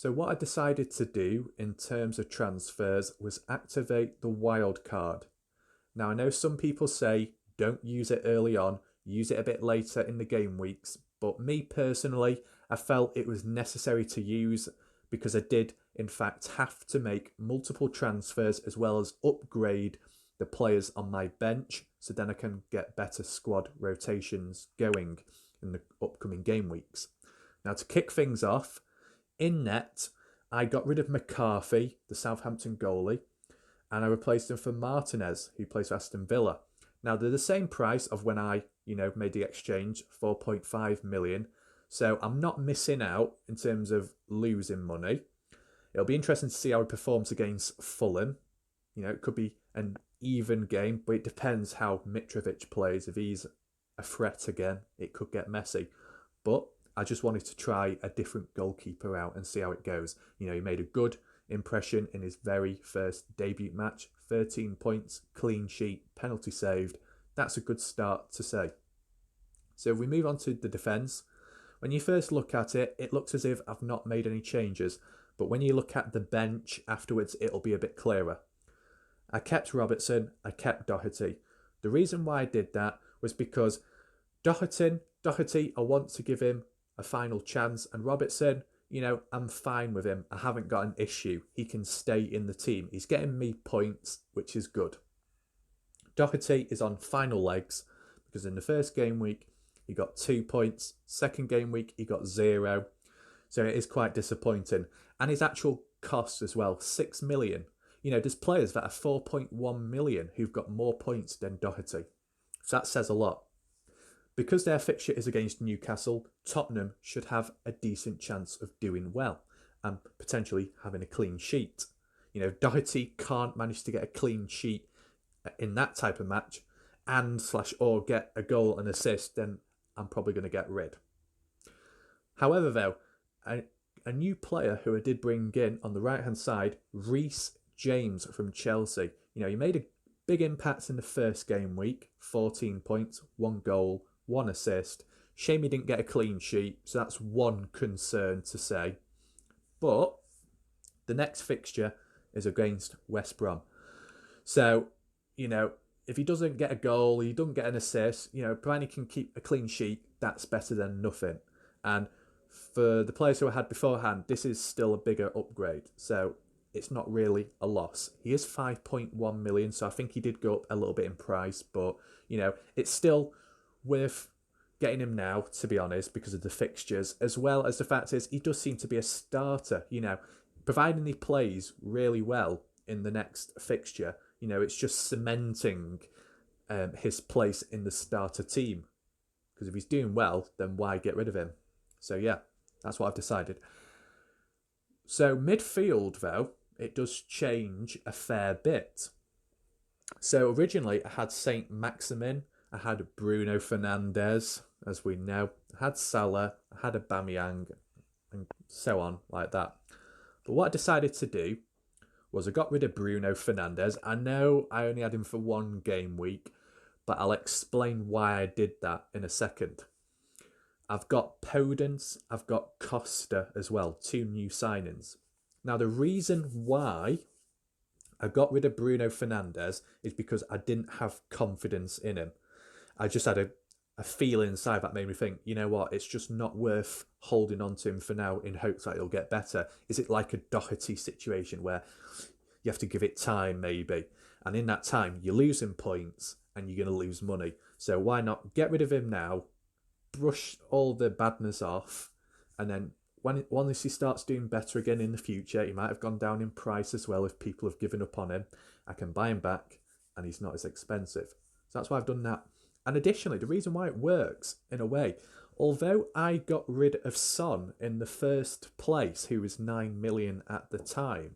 So what I decided to do in terms of transfers was activate the wild card. Now I know some people say don't use it early on, use it a bit later in the game weeks, but me personally, I felt it was necessary to use because I did in fact have to make multiple transfers as well as upgrade the players on my bench so then I can get better squad rotations going in the upcoming game weeks. Now to kick things off, in net, I got rid of McCarthy, the Southampton goalie, and I replaced him for Martinez, who plays for Aston Villa. Now they're the same price of when I, made the exchange, 4.5 million. So I'm not missing out in terms of losing money. It'll be interesting to see how he performs against Fulham. It could be an even game, but it depends how Mitrovic plays. If he's a threat again, it could get messy. But I just wanted to try a different goalkeeper out and see how it goes. He made a good impression in his very first debut match. 13 points, clean sheet, penalty saved. That's a good start to say. So if we move on to the defence, when you first look at it, it looks as if I've not made any changes. But when you look at the bench afterwards, it'll be a bit clearer. I kept Robertson, I kept Doherty. The reason why I did that was because Doherty, I want to give him a final chance, and Robertson, I'm fine with him. I haven't got an issue. He can stay in the team. He's getting me points, which is good. Doherty is on final legs because in the first game week, he got 2 points. Second game week, he got 0. So it is quite disappointing. And his actual cost as well, 6 million. There's players that are 4.1 million who've got more points than Doherty. So that says a lot. Because their fixture is against Newcastle, Tottenham should have a decent chance of doing well and potentially having a clean sheet. Doherty can't manage to get a clean sheet in that type of match or get a goal and assist, then I'm probably going to get rid. However, though, a new player who I did bring in on the right-hand side, Reece James from Chelsea. He made a big impact in the first game week, 14 points, 1 goal, 1 assist. Shame he didn't get a clean sheet, so that's one concern to say. But the next fixture is against West Brom. So, if he doesn't get a goal, he doesn't get an assist, provided he can keep a clean sheet, that's better than nothing. And for the players who I had beforehand, this is still a bigger upgrade. So it's not really a loss. He is 5.1 million, so I think he did go up a little bit in price, but, it's still worth getting him now, to be honest, because of the fixtures, as well as the fact is he does seem to be a starter, providing he plays really well in the next fixture, it's just cementing his place in the starter team. Because if he's doing well, then why get rid of him? So yeah, that's what I've decided. So midfield, though, it does change a fair bit. So originally I had Saint Maximin, I had Bruno Fernandes, as we know, I had Salah, I had Aubameyang, and so on, like that. But what I decided to do was I got rid of Bruno Fernandes. I know I only had him for 1 game week, but I'll explain why I did that in a second. I've got Podence, I've got Costa as well, 2 new signings. Now, the reason why I got rid of Bruno Fernandes is because I didn't have confidence in him. I just had a feeling inside that made me think, you know what, it's just not worth holding on to him for now in hopes that it'll get better. Is it like a Doherty situation where you have to give it time maybe? And in that time, you're losing points and you're going to lose money. So why not get rid of him now, brush all the badness off, and then once he starts doing better again in the future, he might have gone down in price as well if people have given up on him, I can buy him back and he's not as expensive. So that's why I've done that. And additionally, the reason why it works, in a way, although I got rid of Son in the first place, who was 9 million at the time,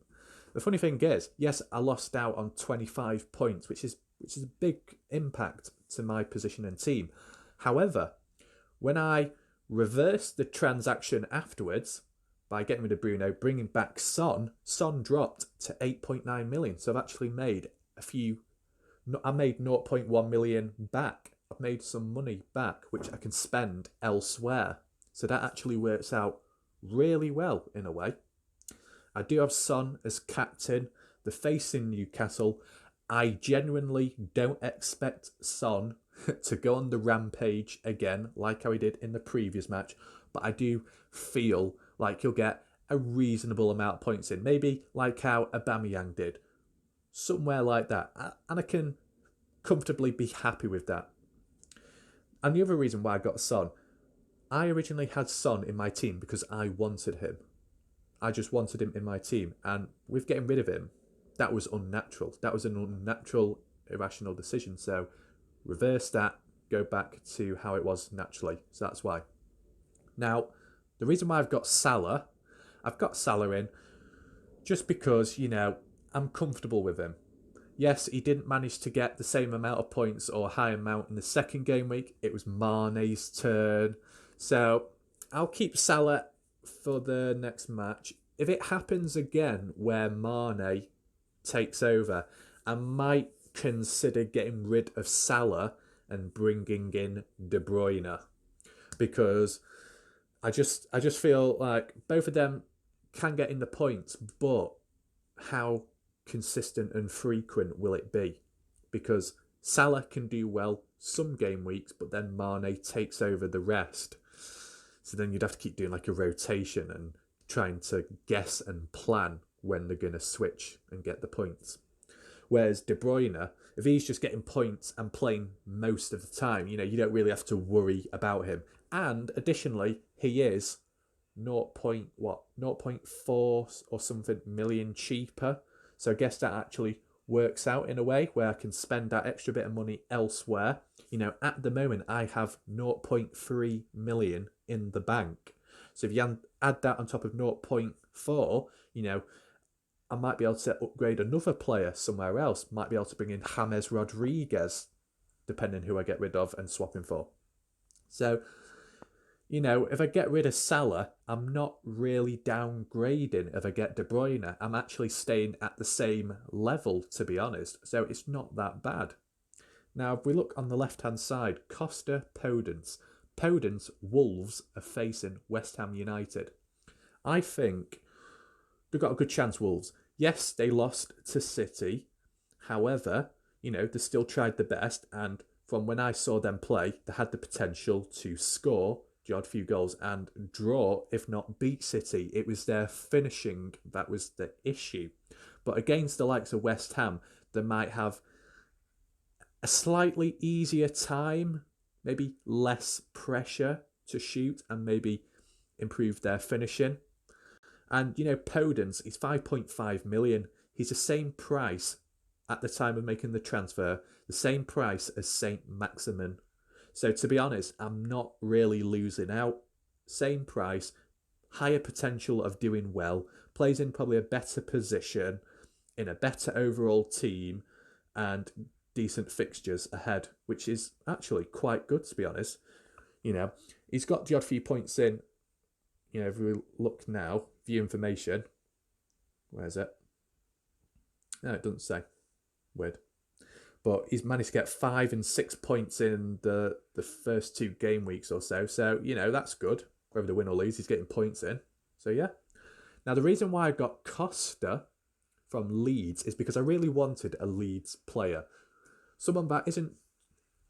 the funny thing is, yes, I lost out on 25 points, which is a big impact to my position and team. However, when I reversed the transaction afterwards by getting rid of Bruno, bringing back Son dropped to 8.9 million. So I've actually made I made 0.1 million back. I've made some money back, which I can spend elsewhere. So that actually works out really well in a way. I do have Son as captain. They're facing Newcastle. I genuinely don't expect Son to go on the rampage again like how he did in the previous match, but I do feel like he'll get a reasonable amount of points in. Maybe like how Aubameyang did. Somewhere like that. And I can comfortably be happy with that. And the other reason why I got Son, I originally had Son in my team because I wanted him. I just wanted him in my team. And with getting rid of him, that was unnatural. That was an unnatural, irrational decision. So reverse that, go back to how it was naturally. So that's why. Now, the reason why I've got Salah in just because, I'm comfortable with him. Yes, he didn't manage to get the same amount of points or high amount in the second game week. It was Mane's turn. So I'll keep Salah for the next match. If it happens again where Mane takes over, I might consider getting rid of Salah and bringing in De Bruyne, because I just feel like both of them can get in the points, but how consistent and frequent will it be? Because Salah can do well some game weeks, but then Mane takes over the rest. So then you'd have to keep doing like a rotation and trying to guess and plan when they're going to switch and get the points. Whereas De Bruyne, if he's just getting points and playing most of the time, you don't really have to worry about him. And additionally, he is 0.4 or something million cheaper. So I guess that actually works out in a way where I can spend that extra bit of money elsewhere. At the moment, I have 0.3 million in the bank. So if you add that on top of 0.4, I might be able to upgrade another player somewhere else. Might be able to bring in James Rodriguez, depending who I get rid of and swap him for. So, if I get rid of Salah, I'm not really downgrading. If I get De Bruyne, I'm actually staying at the same level, to be honest. So it's not that bad. Now, if we look on the left-hand side, Costa, Podence. Podence, Wolves are facing West Ham United. I think they've got a good chance, Wolves. Yes, they lost to City. However, they still tried the best. And from when I saw them play, they had the potential to score the odd few goals and draw, if not beat City. It was their finishing that was the issue. But against the likes of West Ham, they might have a slightly easier time, maybe less pressure to shoot, and maybe improve their finishing. And, Podence, he's 5.5 million. He's the same price at the time of making the transfer, the same price as Saint Maximin. So to be honest, I'm not really losing out. Same price, higher potential of doing well, plays in probably a better position, in a better overall team, and decent fixtures ahead, which is actually quite good, to be honest. He's got the odd few points in. If we look now, view information. Where's it? No, it doesn't say. Weird. But he's managed to get 5 and 6 points in the first 2 game weeks or so. So, that's good. Whether they win or lose, he's getting points in. So, yeah. Now, the reason why I got Costa from Leeds is because I really wanted a Leeds player. Someone that isn't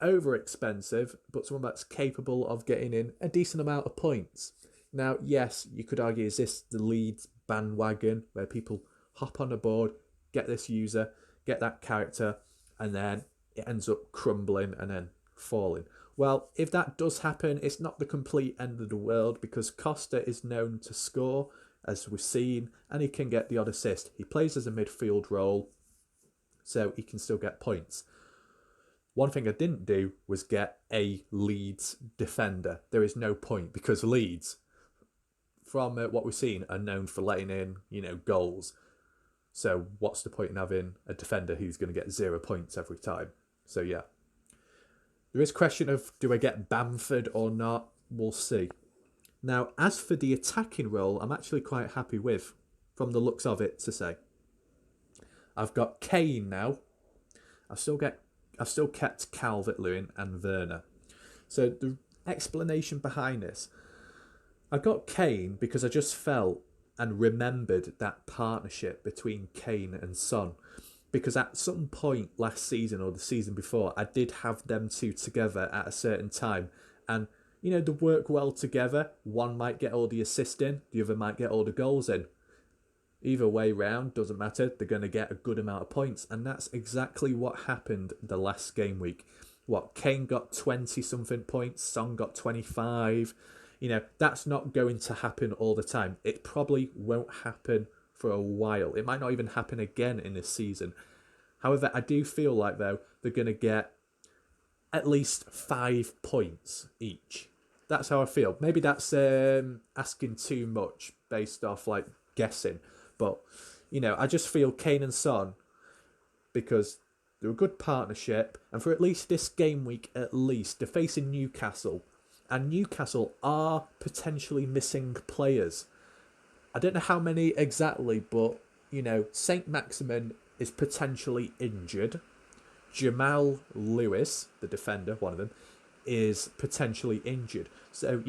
over expensive, but someone that's capable of getting in a decent amount of points. Now, yes, you could argue, is this the Leeds bandwagon where people hop on a board, get this user, get that character, and then it ends up crumbling and then falling? Well, if that does happen, it's not the complete end of the world, because Costa is known to score, as we've seen, and he can get the odd assist. He plays as a midfield role, so he can still get points. One thing I didn't do was get a Leeds defender. There is no point, because Leeds, from what we've seen, are known for letting in, goals. So what's the point in having a defender who's going to get 0 points every time? So yeah. There is a question of, do I get Bamford or not? We'll see. Now, as for the attacking role, I'm actually quite happy with, from the looks of it, to say. I've got Kane now. I've still kept Calvert-Lewin and Werner. So the explanation behind this, I got Kane because I just felt and remembered that partnership between Kane and Son. Because at some point last season or the season before, I did have them two together at a certain time. And, they work well together. One might get all the assists in, the other might get all the goals in. Either way round, doesn't matter. They're going to get a good amount of points. And that's exactly what happened the last game week. Kane got 20-something points, Son got 25. That's not going to happen all the time. It probably won't happen for a while. It might not even happen again in this season. However, I do feel like, though, they're going to get at least 5 points each. That's how I feel. Maybe that's asking too much based off, guessing. But, I just feel Kane and Son, because they're a good partnership, and for at least this game week, at least, they're facing Newcastle. And Newcastle are potentially missing players. I don't know how many exactly, but, St. Maximin is potentially injured. Jamal Lewis, the defender, one of them, is potentially injured. So,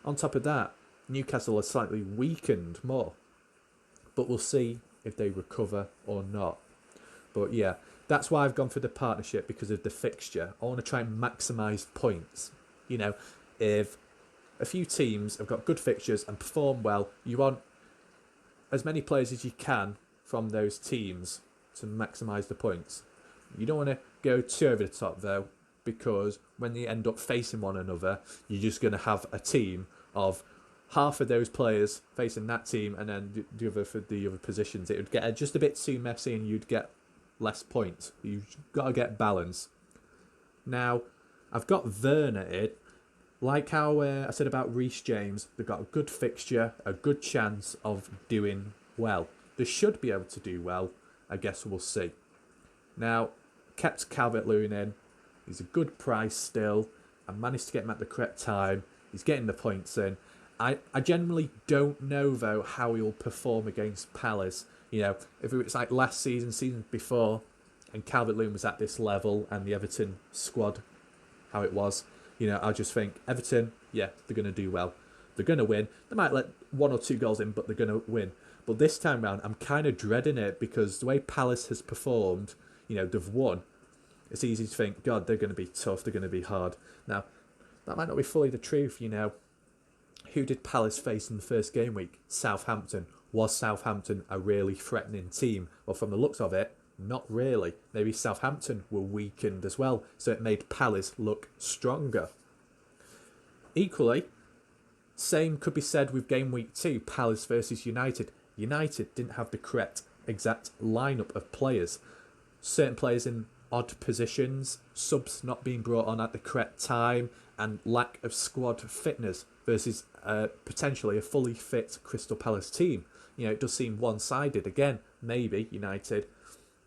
on top of that, Newcastle are slightly weakened more. But we'll see if they recover or not. But yeah, that's why I've gone for the partnership, because of the fixture. I want to try and maximise points. If a few teams have got good fixtures and perform well, you want as many players as you can from those teams to maximise the points. You don't want to go too over the top, though, because when you end up facing one another, you're just going to have a team of half of those players facing that team and then the other for the other positions. It would get just a bit too messy and you'd get less points. You've got to get balance. Now, I've got Werner in. Like how I said about Reece James, they've got a good fixture, a good chance of doing well. They should be able to do well. I guess we'll see. Now, kept Calvert-Lewin in. He's a good price still. I managed to get him at the correct time. He's getting the points in. I generally don't know, though, how he'll perform against Palace. If it was like last season before, and Calvert-Lewin was at this level, and the Everton squad, how it was, I just think Everton, yeah, they're going to do well. They're going to win. They might let 1 or 2 goals in, but they're going to win. But this time round, I'm kind of dreading it, because the way Palace has performed, they've won. It's easy to think, God, they're going to be tough, they're going to be hard. Now, that might not be fully the truth, Who did Palace face in the first game week? Southampton. Was Southampton a really threatening team? Well, from the looks of it, not really. Maybe Southampton were weakened as well, so it made Palace look stronger. Equally, same could be said with game week 2, Palace versus United. United didn't have the correct exact lineup of players. Certain players in odd positions, subs not being brought on at the correct time, and lack of squad fitness versus potentially a fully fit Crystal Palace team. It does seem one-sided. Again, maybe United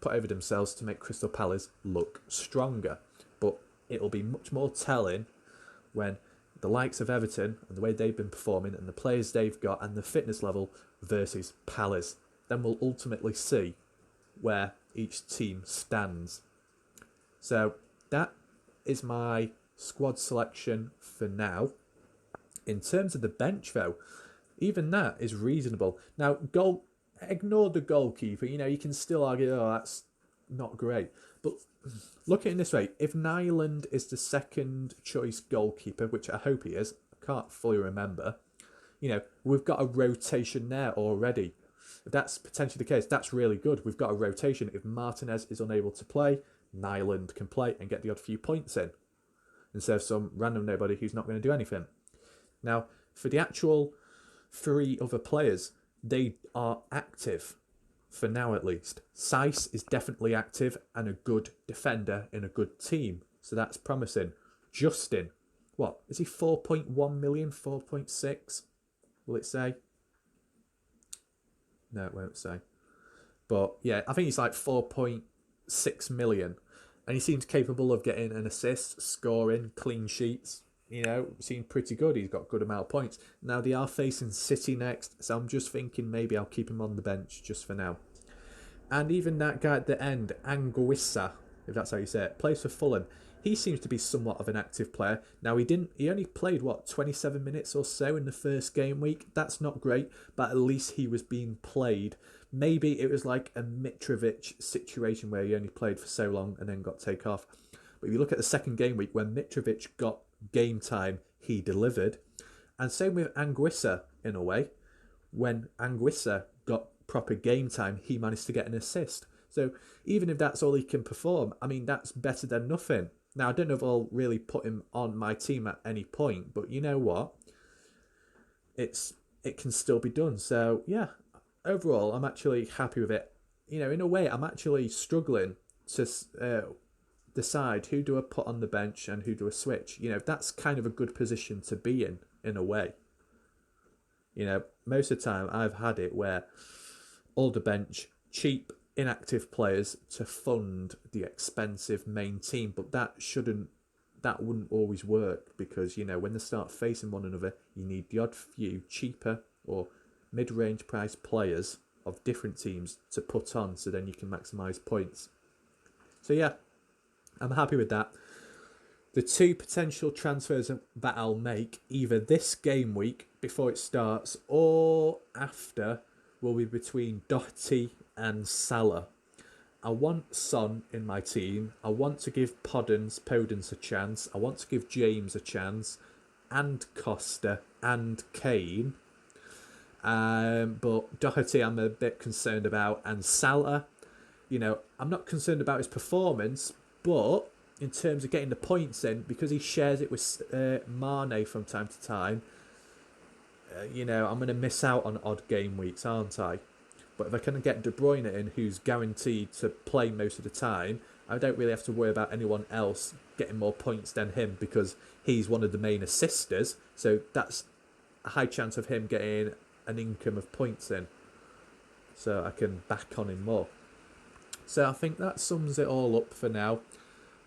put over themselves to make Crystal Palace look stronger. But it'll be much more telling when the likes of Everton and the way they've been performing and the players they've got and the fitness level versus Palace. Then we'll ultimately see where each team stands. So that is my squad selection for now. In terms of the bench, though, even that is reasonable. Now, ignore the goalkeeper. You can still argue, that's not great. But look at it in this way. If Nyland is the second choice goalkeeper, which I hope he is, I can't fully remember, we've got a rotation there already. If that's potentially the case, that's really good. We've got a rotation. If Martinez is unable to play, Nyland can play and get the odd few points in, instead of some random nobody who's not going to do anything. Now, for the actual 3 other players, they are active, for now at least. Saiss is definitely active and a good defender in a good team, so that's promising. Justin, what, is he 4.1 million, 4.6? Will it say? No, it won't say. But yeah, I think he's like 4.6 million. And he seems capable of getting an assist, scoring, clean sheets. Seemed pretty good. He's got a good amount of points. Now, they are facing City next, so I'm just thinking maybe I'll keep him on the bench just for now. And even that guy at the end, Anguissa, if that's how you say it, plays for Fulham. he seems to be somewhat of an active player. Now he only played 27 minutes or so in the first game week. That's not great, but at least he was being played. Maybe it was like a Mitrovic situation where he only played for so long and then got taken off. But if you look at the second game week, when Mitrovic got game time, he delivered. And same with Anguissa, in a way. When Anguissa got proper game time, he managed to get an assist. So even if that's all he can perform, I mean, that's better than nothing. Now, I don't know if I'll really put him on my team at any point, but you know what? It can still be done. So, yeah, overall, I'm actually happy with it. You know, in a way, I'm actually struggling to decide who do I put on the bench and who do I switch. You know, that's kind of a good position to be in a way. You know, most of the time I've had it where all the bench, cheap, inactive players to fund the expensive main team, but that wouldn't always work, because, you know, when they start facing one another, you need the odd few cheaper or mid-range price players of different teams to put on, so then you can maximise points. So yeah, I'm happy with that. The two potential transfers that I'll make, either this game week before it starts or after, will be between Doherty and Salah. I want Son in my team. I want to give Podence a chance. I want to give James a chance, and Costa and Kane. But Doherty I'm a bit concerned about, and Salah, you know, I'm not concerned about his performance, but in terms of getting the points in, because he shares it with Mane from time to time, you know, I'm going to miss out on odd game weeks, aren't I? But if I can get De Bruyne in, who's guaranteed to play most of the time, I don't really have to worry about anyone else getting more points than him, because he's one of the main assisters. So that's a high chance of him getting an income of points in. So I can back on him more. So I think that sums it all up for now.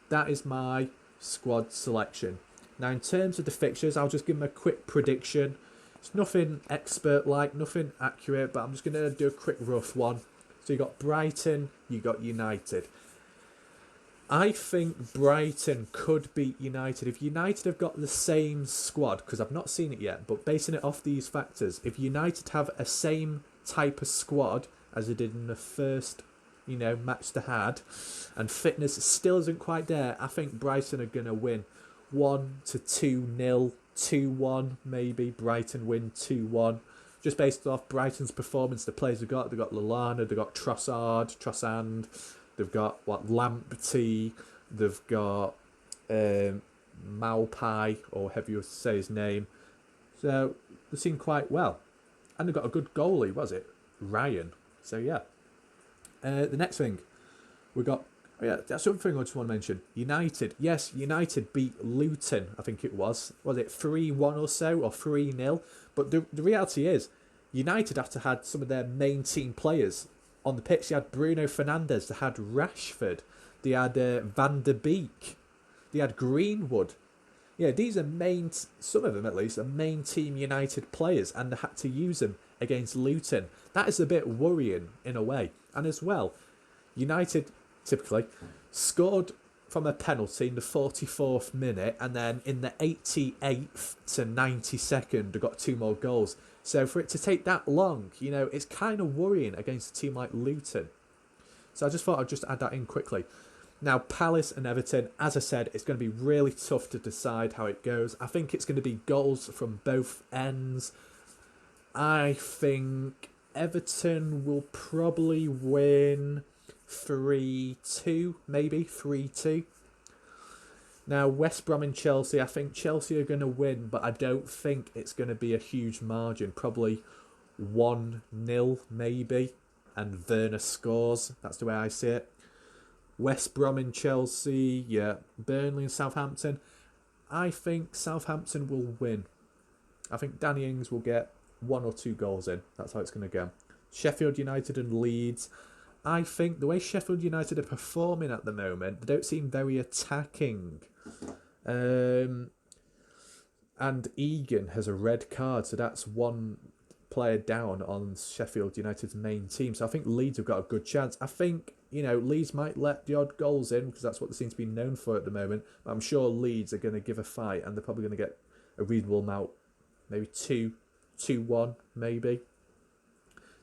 That is my squad selection. Now, in terms of the fixtures, I'll just give them a quick prediction. It's nothing expert-like, nothing accurate, but I'm just going to do a quick rough one. So you got Brighton, you got United. I think Brighton could beat United. If United have got the same squad, because I've not seen it yet, but basing it off these factors, if United have a same type of squad as they did in the first, you know, match they had, and fitness still isn't quite there, I think Brighton are going to win 1-2-0, 2-1 maybe. Brighton win 2-1. Just based off Brighton's performance, the players they've got Lallana, they've got Trossard, they've got Lamptey, they've got Maupai, or however you say his name. So they seem quite well. And they've got a good goalie, was it? Ryan. So yeah. The next thing, we got... Oh yeah, that's something I just want to mention. United. Yes, United beat Luton, I think it was. Was it 3-1 or so, or 3-0? But the reality is, United, after had some of their main team players on the pitch, they had Bruno Fernandes, they had Rashford, they had Van der Beek, they had Greenwood. Yeah, these are some of them at least, are main team United players, and they had to use them against Luton. That is a bit worrying in a way. And as well, United typically scored from a penalty in the 44th minute, and then in the 88th to 92nd they got 2 more goals. So for it to take that long, you know, it's kind of worrying against a team like Luton. So I just thought I'd just add that in quickly. Now, Palace and Everton, as I said, it's going to be really tough to decide how it goes. I think it's going to be goals from both ends. I think Everton will probably win 3-2, maybe 3-2. Now, West Brom and Chelsea, I think Chelsea are going to win, but I don't think it's going to be a huge margin. Probably 1-0, maybe, and Werner scores. That's the way I see it. West Brom and Chelsea, yeah. Burnley and Southampton, I think Southampton will win. I think Danny Ings will get 1 or 2 goals in. That's how it's going to go. Sheffield United and Leeds, I think the way Sheffield United are performing at the moment, they don't seem very attacking. And Egan has a red card, so that's 1 player down on Sheffield United's main team. So I think Leeds have got a good chance. I think Leeds might let the odd goals in because that's what they seem to be known for at the moment. But I'm sure Leeds are going to give a fight, and they're probably going to get a reasonable amount, maybe 2-1, maybe.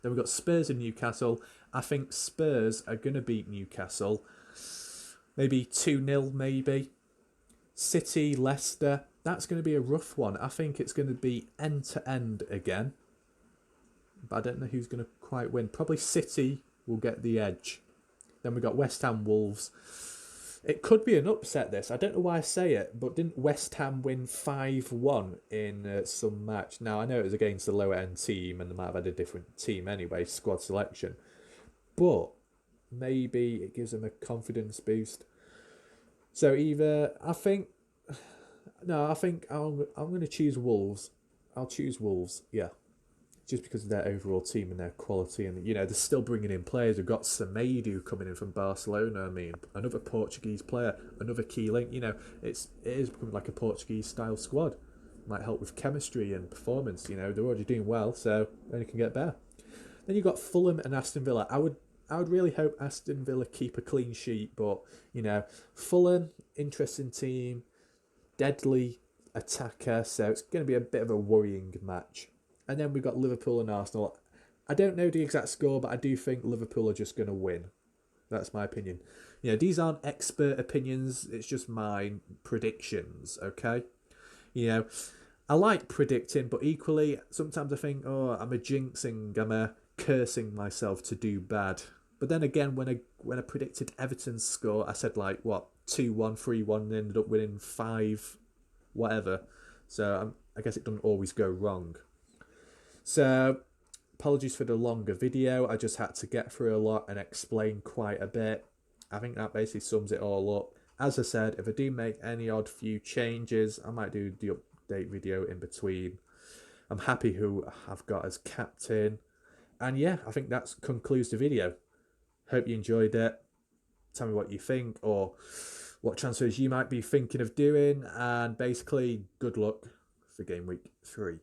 Then we've got Spurs and Newcastle. I think Spurs are going to beat Newcastle. Maybe 2-0, maybe. City, Leicester. That's going to be a rough one. I think it's going to be end-to-end again. But I don't know who's going to quite win. Probably City will get the edge. Then we've got West Ham, Wolves. It could be an upset, this. I don't know why I say it, but didn't West Ham win 5-1 in some match? Now, I know it was against the lower-end team, and they might have had a different team anyway, squad selection. But maybe it gives them a confidence boost. So I think I'm going to choose Wolves. I'll choose Wolves, yeah. Just because of their overall team and their quality. And, they're still bringing in players. We've got Semedo coming in from Barcelona. I mean, another Portuguese player, another key link. It is becoming like a Portuguese-style squad. Might help with chemistry and performance. They're already doing well, so only can get better. Then you've got Fulham and Aston Villa. I would really hope Aston Villa keep a clean sheet. But, Fulham, interesting team, deadly attacker. So it's going to be a bit of a worrying match. And then we've got Liverpool and Arsenal. I don't know the exact score, but I do think Liverpool are just going to win. That's my opinion. These aren't expert opinions. It's just my predictions, okay? I like predicting, but equally, sometimes I think, I'm a jinxing, I'm a cursing myself to do bad. But then again, when I predicted Everton's score, I said 2-1, 3-1, and ended up winning 5, whatever. So I guess it doesn't always go wrong. So, apologies for the longer video. I just had to get through a lot and explain quite a bit. I think that basically sums it all up. As I said, if I do make any odd few changes, I might do the update video in between. I'm happy who I've got as captain. And yeah, I think that concludes the video. Hope you enjoyed it. Tell me what you think or what transfers you might be thinking of doing. And basically, good luck for game week 3.